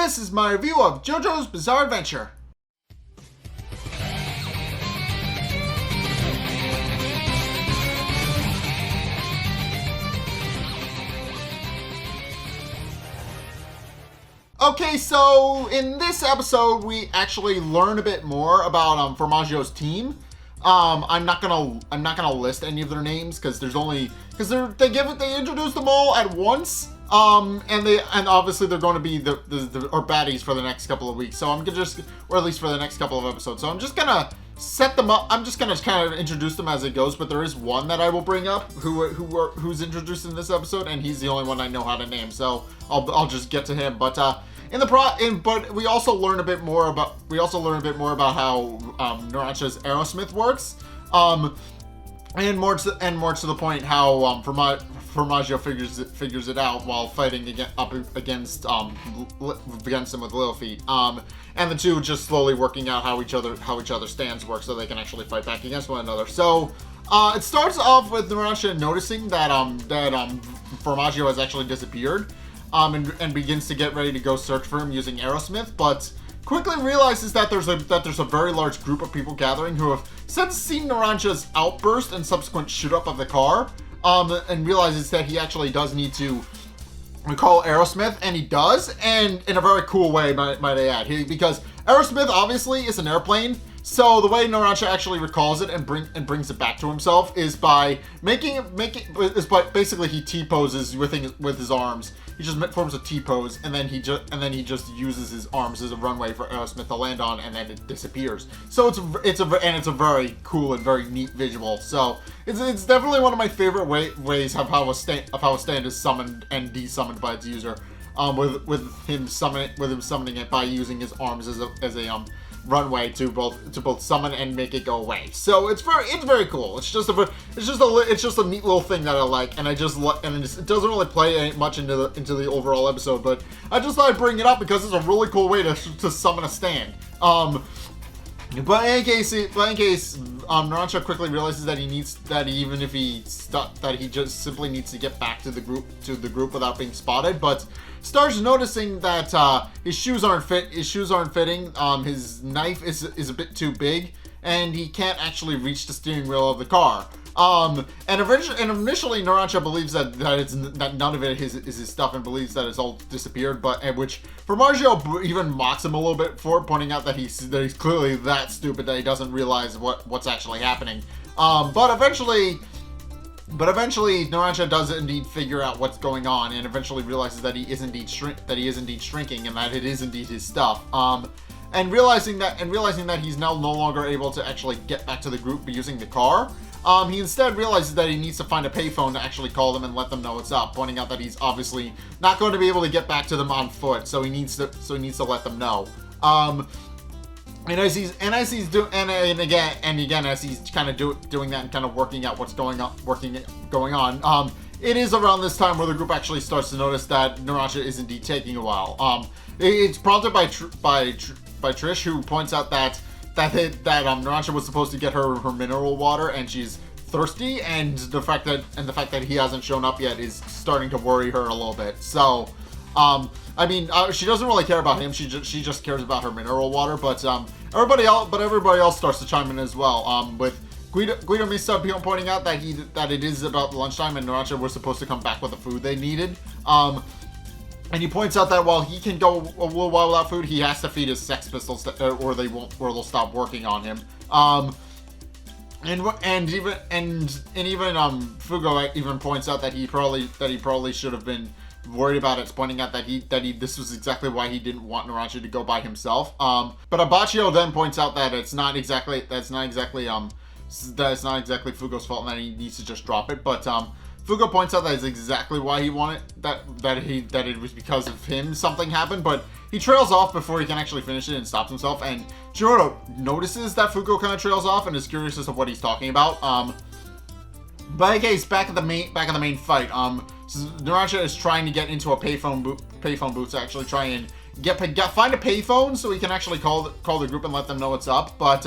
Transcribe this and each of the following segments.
this is my review of JoJo's Bizarre Adventure. Okay, so in this episode, we actually learn a bit more about Formaggio's team. I'm not gonna list any of their names because they introduce them all at once. And obviously they're going to be the baddies for the next couple of weeks. So I'm gonna or at least for the next couple of episodes. So I'm just gonna set them up. I'm just gonna kind of introduce them as it goes. But there is one that I will bring up who's introduced in this episode, and he's the only one I know how to name. So I'll just get to him. But but we also learn a bit more about how Narancia's Aerosmith works. And more to the point, how Formaggio figures it out while fighting against him with Little Feet. And the two just slowly working out how each other's stands work, so they can actually fight back against one another. So it starts off with Narancia noticing that Formaggio has actually disappeared, and begins to get ready to go search for him using Aerosmith, but quickly realizes that there's a very large group of people gathering who have since seen Narancia's outburst and subsequent shoot up of the car, and realizes that he actually does need to recall Aerosmith, and he does, and in a very cool way, might I add, because Aerosmith obviously is an airplane. So the way Narancia actually recalls it and brings it back to himself is by basically he T-poses with his arms. He just forms a T-pose, and then he just uses his arms as a runway for Aerosmith to land on, and then it disappears. So it's a very cool and very neat visual. So it's definitely one of my favorite ways of how a stand is summoned and desummoned by its user. With him summoning it by using his arms as a runway to both summon and make it go away. So it's very cool. It's just a neat little thing that I like, and it doesn't really play much into the overall episode, but I just thought I'd bring it up because it's a really cool way to summon a stand. But in any case, Narancia quickly realizes that he just simply needs to get back to the group without being spotted, but starts noticing that his shoes aren't fitting. His knife is a bit too big, and he can't actually reach the steering wheel of the car. And initially Narancia believes that none of it is his stuff, and believes that it's all disappeared, which Formaggio even mocks him a little bit for, pointing out that he's clearly that stupid that he doesn't realize what's actually happening. But eventually Narancia does indeed figure out what's going on, and eventually realizes that he is indeed shrinking, and that it is indeed his stuff. And realizing that he's now no longer able to actually get back to the group using the car, he instead realizes that he needs to find a payphone to actually call them and let them know what's up, pointing out that he's obviously not going to be able to get back to them on foot, so he needs to let them know. And as he's kind of doing that and kind of working out what's going on, it is around this time where the group actually starts to notice that Narancia is indeed taking a while. It's prompted by Trish, who points out that Narancia was supposed to get her mineral water, and she's thirsty, and the fact that he hasn't shown up yet is starting to worry her a little bit. So, she doesn't really care about him. She just cares about her mineral water. But everybody else starts to chime in as well. With Guido Misa pointing out that it is about lunchtime, and Narancia was supposed to come back with the food they needed. And he points out that while he can go a little while without food, he has to feed his Sex Pistols, or they'll stop working on him. And even Fugo even points out that he probably should have been worried about it, pointing out that this was exactly why he didn't want Narancia to go by himself. But Abacchio then points out that it's not exactly Fugo's fault, and that he needs to just drop it. But Fugo points out that is exactly why he wanted that it was because of him something happened, but he trails off before he can actually finish it and stops himself. And Jiro notices that Fugo kind of trails off and is curious as to what he's talking about. But in case, back at the main fight, Narancia is trying to get into a payphone booth to actually try and find a payphone so he can actually call the group and let them know what's up. But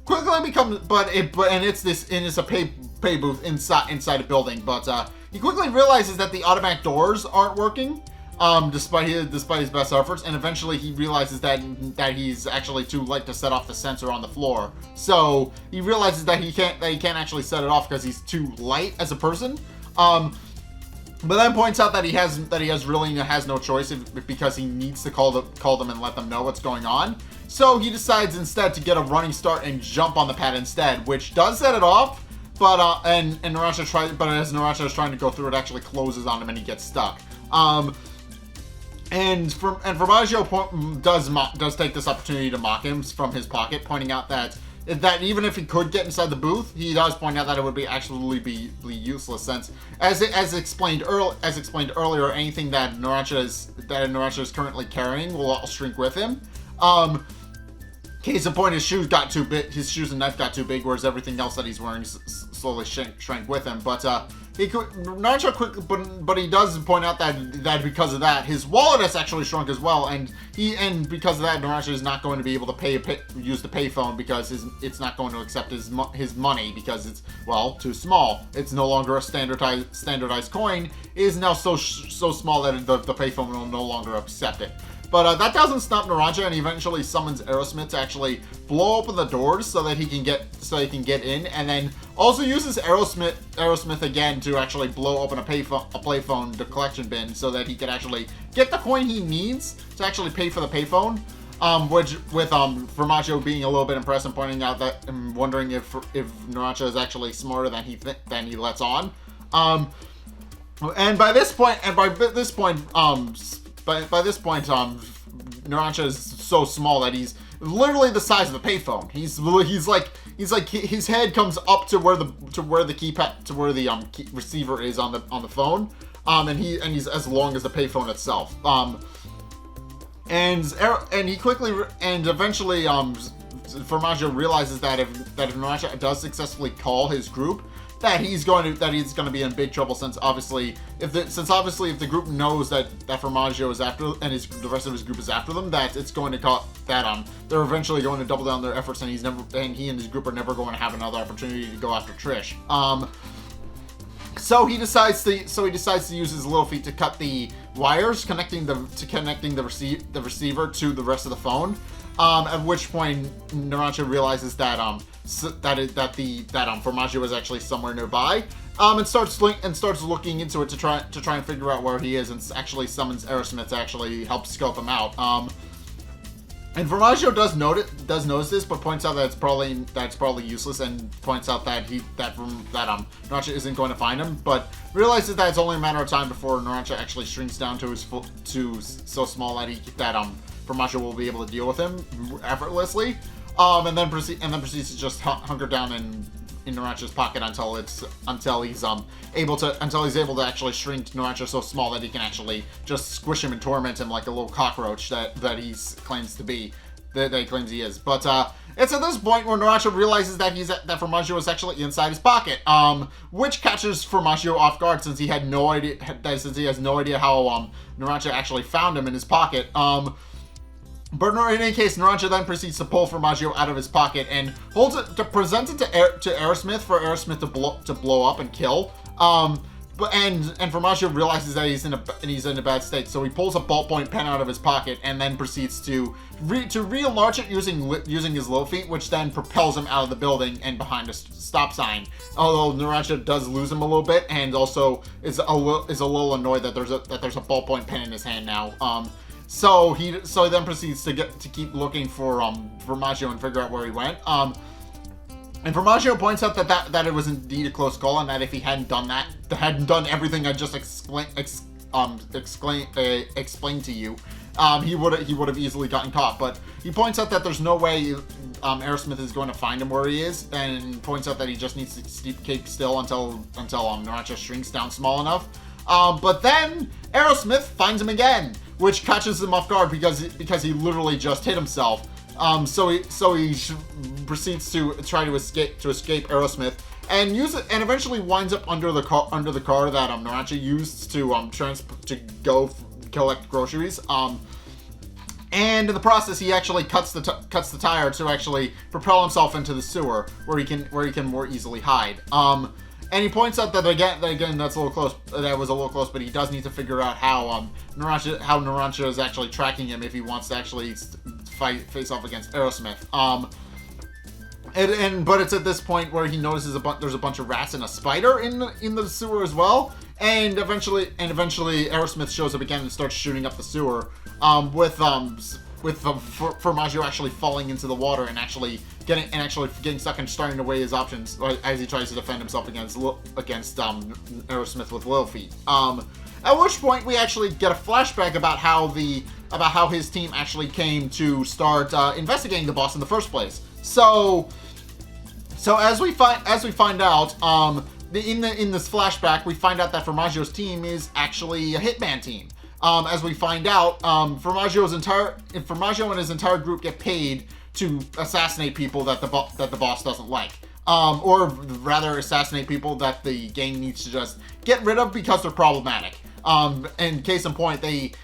quickly becomes it's a pay booth inside a building. But he quickly realizes that the automatic doors aren't working. despite his best efforts, and eventually he realizes that he's actually too light to set off the sensor on the floor. So he realizes that he can't actually set it off because he's too light as a person. But then points out that he really has no choice because he needs to call them and let them know what's going on. So he decides instead to get a running start and jump on the pad instead, which does set it off. But and as Narancia is trying to go through, it actually closes on him and he gets stuck. And Formaggio does take this opportunity to mock him from his pocket, pointing out that even if he could get inside the booth, he does point out that it would be useless, since as explained earlier, anything that Narancia is currently carrying will all shrink with him. Case in point, his shoes and knife got too big, whereas everything else that he's wearing slowly shrank with him. But Narancia but he does point out that because of that, his wallet has actually shrunk as well, and because of that, Narancia is not going to be able to use the payphone because it's not going to accept his money because it's, well, too small. It's no longer a standardized coin. It is now so small that the payphone will no longer accept it. But that doesn't stop Narancia, and he eventually summons Aerosmith to actually blow open the doors so that he can get in, and then also uses Aerosmith again to actually blow open a payphone, the collection bin, so that he can actually get the coin he needs to actually pay for the payphone. Which with Formaggio being a little bit impressed and pointing out that and wondering if Narancia is actually smarter than he lets on. And by this point, Narancia is so small that he's literally the size of the payphone. He's like his head comes up to where the receiver is on the phone. And he's as long as the payphone itself. And eventually Formaggio realizes that if Narancia does successfully call his group, that he's going to be in big trouble, since obviously if the group knows that Formaggio is after, and the rest of his group is after them, that it's going to cause that they're eventually going to double down their efforts, and he and his group are never going to have another opportunity to go after Trish. So he decides to use his little feet to cut the wires connecting the receiver to the rest of the phone. At which point Narancia realizes that Formaggio is actually somewhere nearby, and starts looking into it to try and figure out where he is, and actually summons Aerosmith to actually help scope him out. And Formaggio does notice this, but points out that it's probably useless, and points out that Narancia isn't going to find him, but realizes that it's only a matter of time before Narancia actually shrinks down to so small that Formaggio will be able to deal with him effortlessly, and then proceeds to just hunker down in Narancia's pocket until he's able to actually shrink Narancia so small that he can actually just squish him and torment him like a little cockroach that he claims he is. But it's at this point where Narancia realizes that Formaggio is actually inside his pocket, which catches Formaggio off guard, since he has no idea how Narancia actually found him in his pocket. But in any case, Narancia then proceeds to pull Formaggio out of his pocket and holds it to present it to Aerosmith for Aerosmith to blow up and kill. And Formaggio realizes that he's in a bad state, so he pulls a ballpoint pen out of his pocket and then proceeds to re-enlarge it using his little feet, which then propels him out of the building and behind a stop sign. Although Narancia does lose him a little bit, and also is a little annoyed that there's a ballpoint pen in his hand now. So he then proceeds to keep looking for Formaggio and figure out where he went. And Formaggio points out that it was indeed a close call, and that if he hadn't done everything I just explained to you, he would have easily gotten caught. But he points out that there's no way Aerosmith is going to find him where he is, and points out that he just needs to keep still until Narancia shrinks down small enough. But then Aerosmith finds him again, which catches him off guard because he literally just hit himself. So he proceeds to try to escape Aerosmith, and eventually winds up under the car that Narancia used to go collect groceries. And in the process, he actually cuts the tire to actually propel himself into the sewer, where he can more easily hide. And he points out that again that's a little close. That was a little close, but he does need to figure out how Narancia is actually tracking him if he wants to actually face off against Aerosmith. But it's at this point where he notices there's a bunch of rats and a spider in the sewer as well. And eventually Aerosmith shows up again and starts shooting up the sewer. With Formaggio actually falling into the water and actually getting stuck and starting to weigh his options as he tries to defend himself against Aerosmith with Little Feet. At which point we actually get a flashback about how his team actually came to start investigating the boss in the first place. So as we find out, in this flashback, we find out that Formaggio's team is actually a Hitman team. As we find out, Formaggio and his entire group get paid to assassinate people that the boss doesn't like, or rather assassinate people that the gang needs to just get rid of because they're problematic. And case in point, Formaggio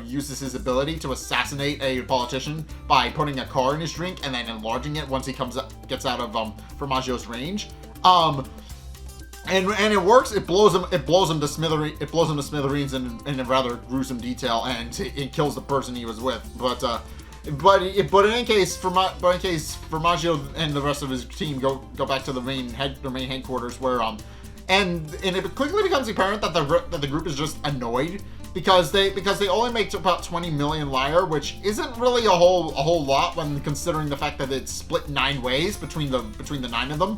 uses his ability to assassinate a politician by putting a car in his drink and then enlarging it once he gets out of Formaggio's range. And it works. It blows him to smithereens in a rather gruesome detail, and it kills the person he was with. But in any case, Formaggio and the rest of his team go back to their main headquarters where and it quickly becomes apparent that the group is just annoyed because they only make about 20 million lyre, which isn't really a whole lot when considering the fact that it's split 9 ways between the 9 of them.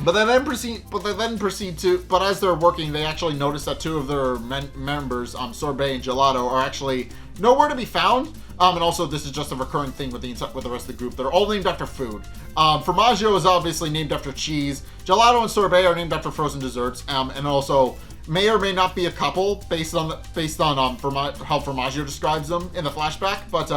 But as they're working, they actually notice that 2 of their members, Sorbet and Gelato, are actually nowhere to be found. And also, this is just a recurring thing with the rest of the group. They're all named after food. Formaggio is obviously named after cheese. Gelato and Sorbet are named after frozen desserts. And also may or may not be a couple based on how Formaggio describes them in the flashback. But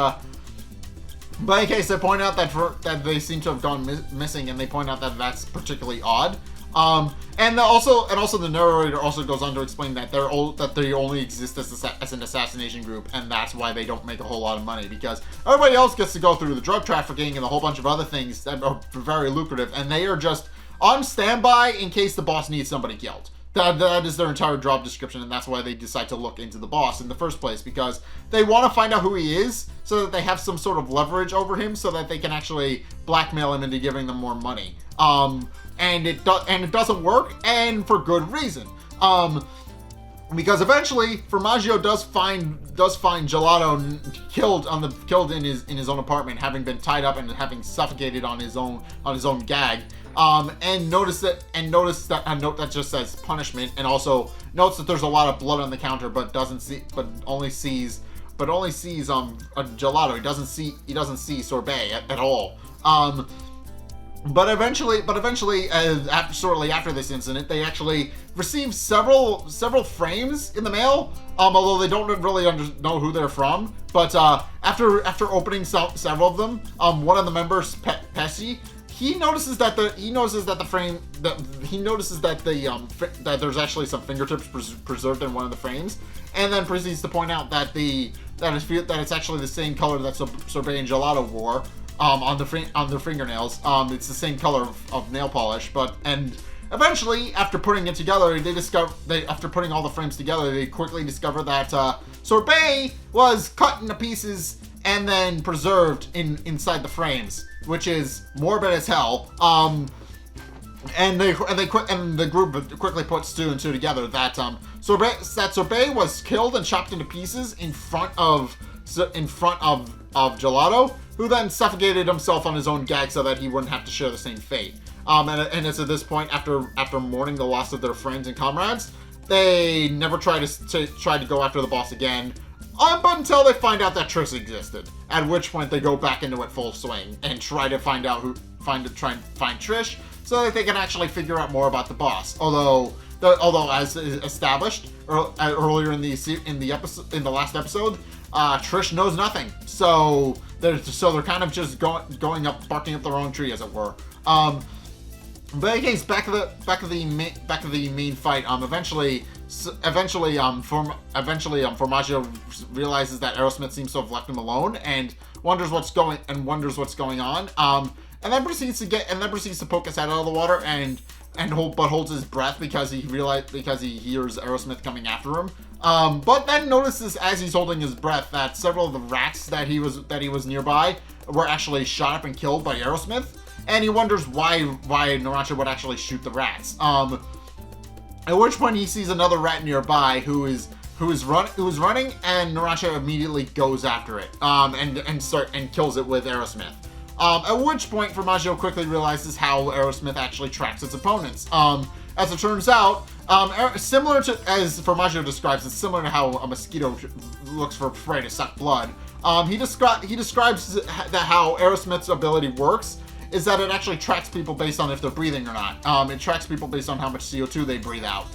in case they point out that they seem to have gone missing, and they point out that that's particularly odd. And also the narrator also goes on to explain that they only exist as an assassination group, and that's why they don't make a whole lot of money, because everybody else gets to go through the drug trafficking and a whole bunch of other things that are very lucrative, and they are just on standby in case the boss needs somebody killed. That is their entire job description, and that's why they decide to look into the boss in the first place, because they want to find out who he is so that they have some sort of leverage over him so that they can actually blackmail him into giving them more money. And it doesn't work, and for good reason. Because eventually Formaggio does find Gelato killed in his own apartment, having been tied up and having suffocated on his own gag. And notice that a note that just says punishment, and also notes that there's a lot of blood on the counter, but only sees Gelato. He doesn't see Sorbet at all. But eventually, shortly after this incident, they actually receive several frames in the mail. Although they don't really know who they're from. But after opening several of them, one of the members, Pesci, he notices that there's actually some fingertips preserved in one of the frames, and then proceeds to point out that it's actually the same color that Sorbet and Gelato wore. On their fingernails. It's the same color of nail polish, and eventually, after putting it together, after putting all the frames together, they quickly discover that Sorbet was cut into pieces and then preserved inside the frames, which is morbid as hell. And the group quickly puts 2 and 2 together that Sorbet was killed and chopped into pieces in front of Gelato, who then suffocated himself on his own gag so that he wouldn't have to share the same fate. And it's at this point, after mourning the loss of their friends and comrades, they never try to go after the boss again, but until they find out that Trish existed. At which point they go back into it full swing and try to find Trish so that they can actually figure out more about the boss. Although as established earlier in the last episode, Trish knows nothing. So they're kind of just barking up their own tree, as it were. But again, back of the main fight. Eventually, Formaggio realizes that Aerosmith seems to have left him alone and wonders what's going on. and then proceeds to poke his head out of the water but holds his breath because he hears Aerosmith coming after him. But then notices as he's holding his breath that several of the rats that he was nearby were actually shot up and killed by Aerosmith, and he wonders why Narancia would actually shoot the rats. At which point he sees another rat nearby who is running, and Narancia immediately goes after it and kills it with Aerosmith. At which point Formaggio quickly realizes how Aerosmith actually tracks its opponents. As it turns out, similar to, as Formaggio describes, it's similar to how a mosquito looks for prey to suck blood. He describes that how Aerosmith's ability works is that it actually tracks people based on if they're breathing or not. It tracks people based on how much CO2 they breathe out.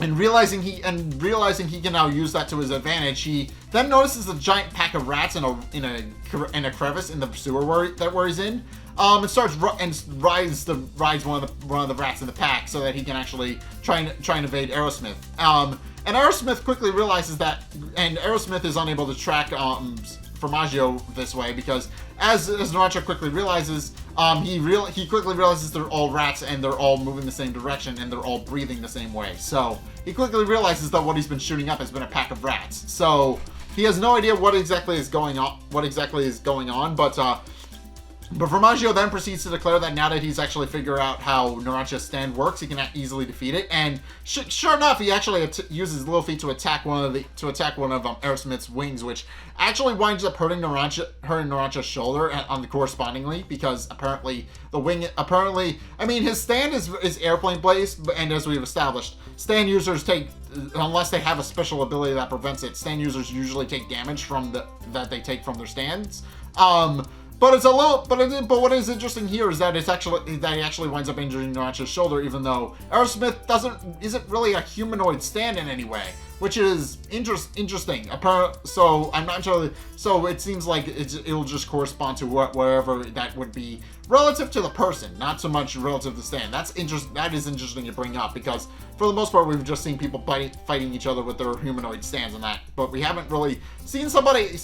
And realizing he can now use that to his advantage, he then notices a giant pack of rats in a crevice in the sewer where he's in. And starts rides one of the rats in the pack so that he can actually try and evade Aerosmith. And Aerosmith quickly realizes that, and Aerosmith is unable to track Formaggio this way because as Narancia quickly realizes, he quickly realizes they're all rats and they're all moving the same direction and they're all breathing the same way. So he quickly realizes that what he's been shooting up has been a pack of rats. So he has no idea what exactly is going on, but Formaggio then proceeds to declare that now that he's actually figured out how Narancia's stand works, he can easily defeat it. And sure enough, he actually uses little feet to attack one of Aerosmith's wings, which actually winds up hurting Narancia's shoulder on the correspondingly, because apparently his stand is airplane based, and as we've established, stand users unless they have a special ability that prevents it, stand users usually take damage that they take from their stands. But what is interesting here is that he actually winds up injuring Narancia's shoulder, even though Aerosmith isn't really a humanoid stand in any way, which is interesting. So I'm not sure. So it seems like it'll just correspond to wherever that would be relative to the person, not so much relative to the stand. That is interesting to bring up because for the most part we've just seen people fighting each other with their humanoid stands and that, but we haven't really seen somebody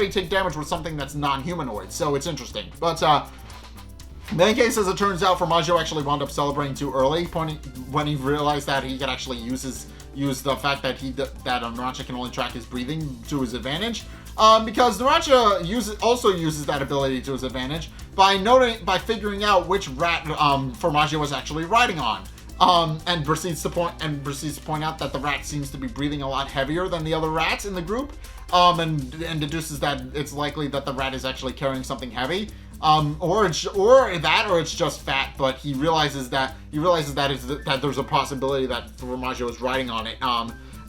take damage with something that's non-humanoid. So it's interesting. But in any case, as it turns out, Formaggio actually wound up celebrating too early when he realized that he could actually use the fact that Narancia can only track his breathing to his advantage. Because Narancia uses that ability to his advantage by figuring out which rat Formaggio was actually riding on. And proceeds to point out that the rat seems to be breathing a lot heavier than the other rats in the group, and deduces that it's likely that the rat is actually carrying something heavy, or it's just fat. But he realizes that there's a possibility that Formaggio is riding on it,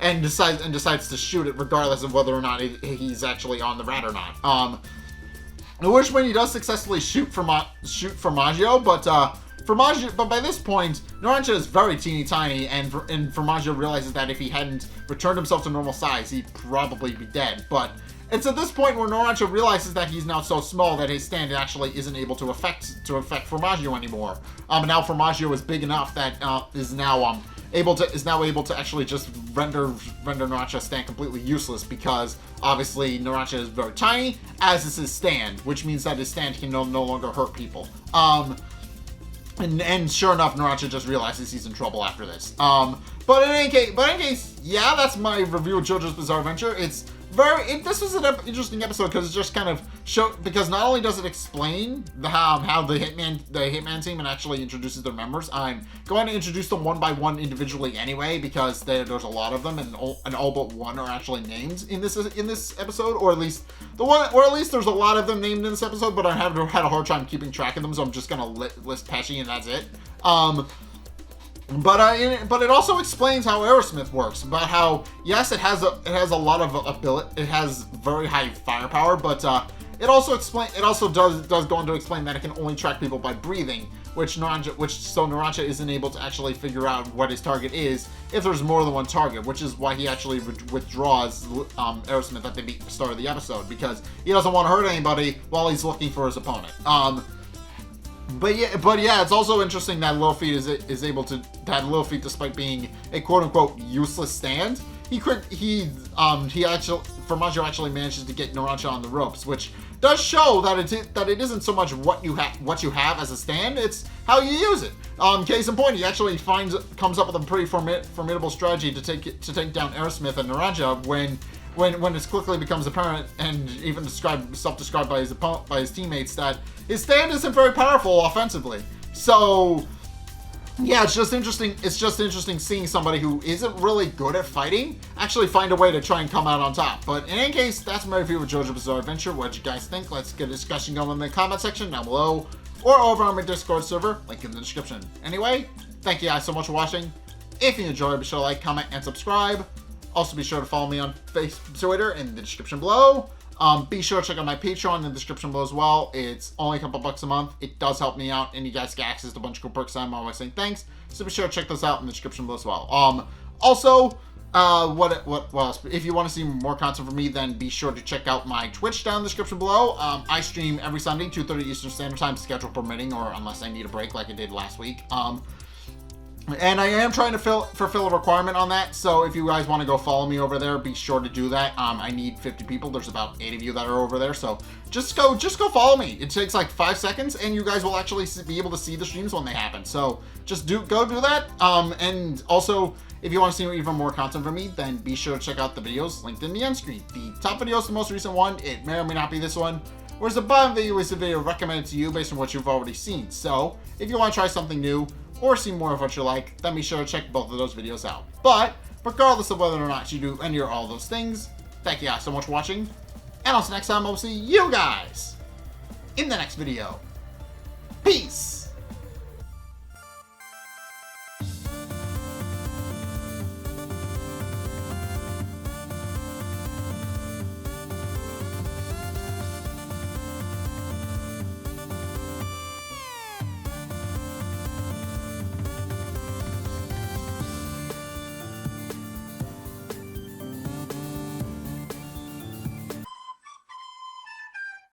and decides to shoot it regardless of whether or not he's actually on the rat or not. At which point he does successfully shoot Formaggio, but by this point, Narancia is very teeny tiny, and Formaggio realizes that if he hadn't returned himself to normal size, he'd probably be dead. But it's at this point where Narancia realizes that he's now so small that his stand actually isn't able to affect Formaggio anymore. Now Formaggio is big enough that is now able to actually just render Narancia's stand completely useless, because obviously Narancia is very tiny, as is his stand, which means that his stand can no longer hurt people. And sure enough, Narancia just realizes he's in trouble after this. But in any case, yeah, that's my review of JoJo's Bizarre Adventure. This was an interesting episode because it just kind of because not only does it explain how the Hitman team and actually introduces their members. I'm going to introduce them one by one individually anyway, because there's a lot of them, and all but one are actually named in this episode, or at least there's a lot of them named in this episode, but I had a hard time keeping track of them, so I'm just gonna list Pesci and that's it. But it also explains how Aerosmith works, about how, yes, it has a lot of ability, it has very high firepower, but it also does go on to explain that it can only track people by breathing, so Narancia isn't able to actually figure out what his target is if there's more than one target, which is why he actually withdraws Aerosmith at the start of the episode, because he doesn't want to hurt anybody while he's looking for his opponent. But yeah, it's also interesting that Little Feet is able to, despite being a quote unquote useless stand, Formaggio Formaggio actually manages to get Narancia on the ropes, which does show that it isn't so much what you have as a stand, it's how you use it. Case in point, he actually comes up with a pretty formidable strategy to take down Aerosmith and Narancia when it quickly becomes apparent, and even self-described by his teammates, that his stand isn't very powerful offensively. So yeah, it's just interesting. It's just interesting seeing somebody who isn't really good at fighting actually find a way to try and come out on top. But in any case, that's my review of JoJo's Bizarre Adventure. What you guys think? Let's get a discussion going in the comment section down below, or over on my Discord server, link in the description. Anyway, thank you guys so much for watching. If you enjoyed, be sure to like, comment, and subscribe. Also, be sure to follow me on Facebook, Twitter in the description below. Be sure to check out my Patreon in the description below as well. It's only a couple bucks a month. It does help me out, and you guys get access to a bunch of cool perks. I'm always saying thanks. So be sure to check those out in the description below as well. Also, what else? If you want to see more content from me, then be sure to check out my Twitch down in the description below. I stream every Sunday, 2:30 Eastern Standard Time, schedule permitting, or unless I need a break like I did last week. And I am trying to fulfill a requirement on that, so if you guys want to go follow me over there, be sure to do that. I need 50 people. There's about 8 of you that are over there, so just go follow me. It takes like 5 seconds, and you guys will actually be able to see the streams when they happen. So just go do that. And also, if you want to see even more content from me, then be sure to check out the videos linked in the end screen. The top video is the most recent one. It may or may not be this one. Whereas the bottom video is a video recommended to you based on what you've already seen. So if you want to try something new, or see more of what you like, then be sure to check both of those videos out. But regardless of whether or not you do any or all of those things, thank you guys so much for watching, and until next time, I'll see you guys in the next video. Peace!